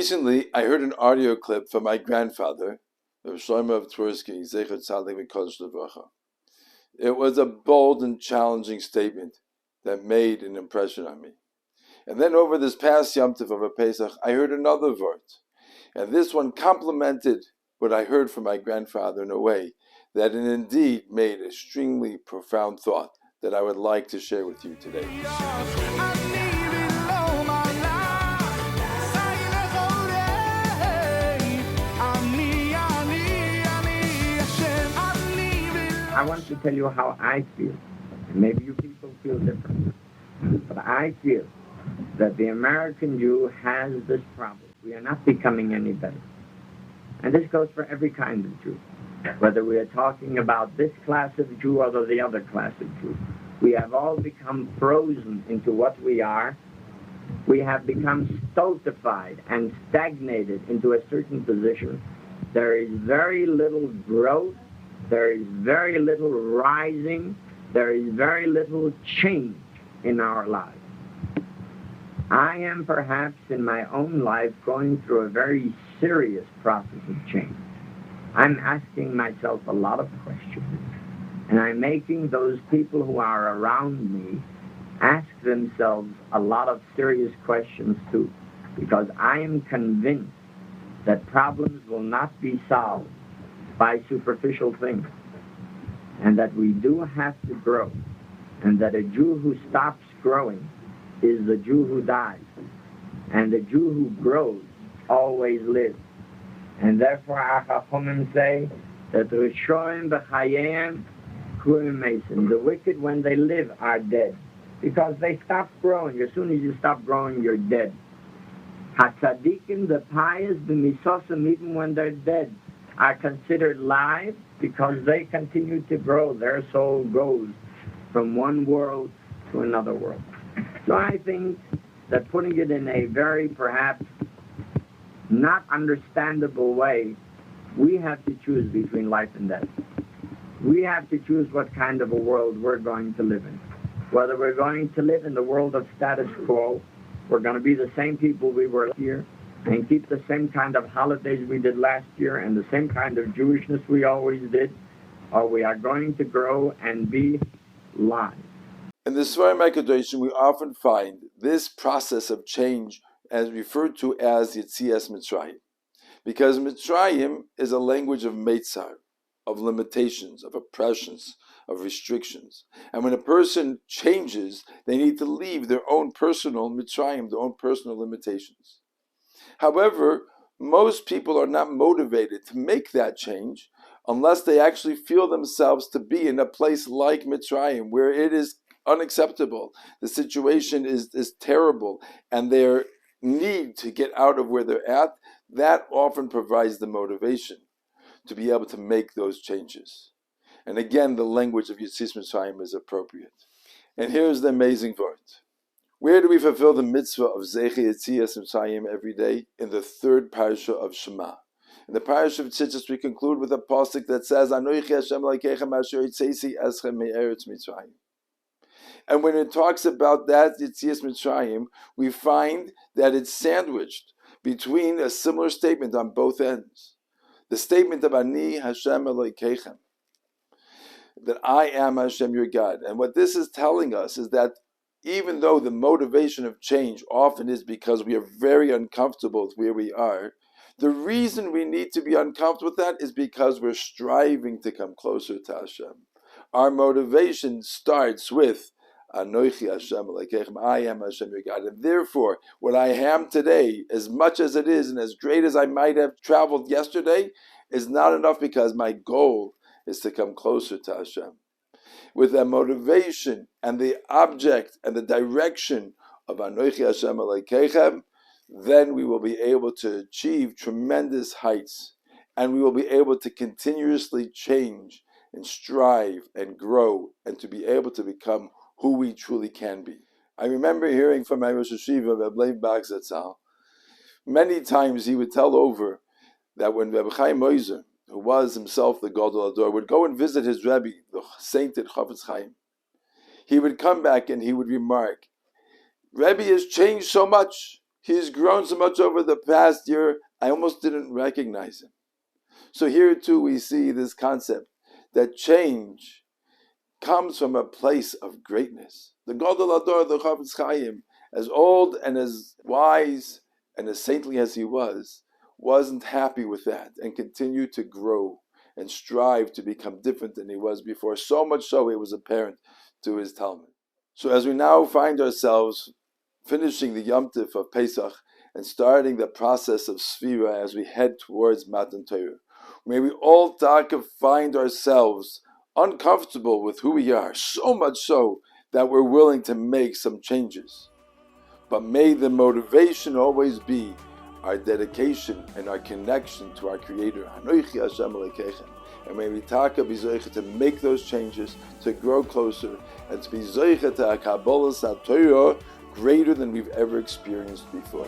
Recently, I heard an audio clip from my grandfather, Rabbi Shlomo Twerski, Zecher Tzadik V'Kodesh L'Bracha. It was a bold and challenging statement that made an impression on me. And then over this past Yom Tov of a Pesach, I heard another word. And this one complemented what I heard from my grandfather in a way that it indeed made an extremely profound thought that I would like to share with you today. I want to tell you how I feel. And maybe you people feel different. But I feel that the American Jew has this problem. We are not becoming any better. And this goes for every kind of Jew. Whether we are talking about this class of Jew or the other class of Jew. We have all become frozen into what we are. We have become stultified and stagnated into a certain position. There is very little growth. There is very little rising. There is very little change in our lives. I am perhaps in my own life going through a very serious process of change. I'm asking myself a lot of questions, and I'm making those people who are around me ask themselves a lot of serious questions too, because I am convinced that problems will not be solved by superficial things, and that we do have to grow, and that a Jew who stops growing is the Jew who dies, and the Jew who grows always lives. And therefore our Chachamim say that Rishoim b'chayim kurim mesim. The wicked, when they live, are dead, because they stop growing. As soon as you stop growing, you're dead. HaTzadikim, the pious, b'misosim, even when they're dead, are considered live because they continue to grow. Their soul goes from one world to another world. So I think that putting it in a very perhaps not understandable way, we have to choose between life and death. We have to choose what kind of a world we're going to live in. Whether we're going to live in the world of status quo, we're going to be the same people we were here, and keep the same kind of holidays we did last year and the same kind of Jewishness we always did, or we are going to grow and be live. In the Svarim HaKadoshim, we often find this process of change as referred to as Yetzias Mitzrayim, because Mitzrayim is a language of Meitzar, of limitations, of oppressions, of restrictions. And when a person changes, they need to leave their own personal Mitzrayim, their own personal limitations. However, most people are not motivated to make that change unless they actually feel themselves to be in a place like Mitzrayim, where it is unacceptable, the situation is terrible, and their need to get out of where they're at, that often provides the motivation to be able to make those changes. And again, the language of Yetzias Mitzrayim is appropriate. And here's the amazing word. Where do we fulfill the mitzvah of Zecher Yetzias Mitzrayim every day? In the third parsha of Shema. In the parsha of Tzitzis, we conclude with a pasuk that says, Anochi Hashem Elokeichem asher hotzeichi eschem me'eretz Mitzrayim. And when it talks about that Yetzias Mitzrayim, we find that it's sandwiched between a similar statement on both ends. The statement of Ani Hashem Elokeichem, that I am Hashem your God. And what this is telling us is that even though the motivation of change often is because we are very uncomfortable with where we are, the reason we need to be uncomfortable with that is because we're striving to come closer to Hashem. Our motivation starts with Anochi Hashem Elokeichem, I am Hashem your God. And therefore, what I am today, as much as it is and as great as I might have traveled yesterday, is not enough, because my goal is to come closer to Hashem. With the motivation and the object and the direction of Anochi Hashem Elokeichem, then we will be able to achieve tremendous heights, and we will be able to continuously change and strive and grow, and to be able to become who we truly can be. I remember hearing from my Rosh Hashiva, Reb Leib Bach Zatzal, many times he would tell over that when Reb Chaim Moiser, who was himself the Gadol Ador, would go and visit his Rebbe, the sainted Chafetz Chaim, he would come back and he would remark, Rebbe has changed so much. He's grown so much over the past year, I almost didn't recognize him. So here too we see this concept that change comes from a place of greatness. The Gadol Ador, the Chafetz Chaim, as old and as wise and as saintly as he was, wasn't happy with that and continued to grow and strive to become different than he was before, so much so it was apparent to his Talmud. So as we now find ourselves finishing the Yom Tif of Pesach and starting the process of Sfira as we head towards Matan Torah, may we all find ourselves uncomfortable with who we are, so much so that we're willing to make some changes. But may the motivation always be our dedication and our connection to our Creator. Anochi Hashem Elokeichem. And may we be zoicha to make those changes, to grow closer, and to be zoicha to a Kabbalas HaTorah greater than we've ever experienced before.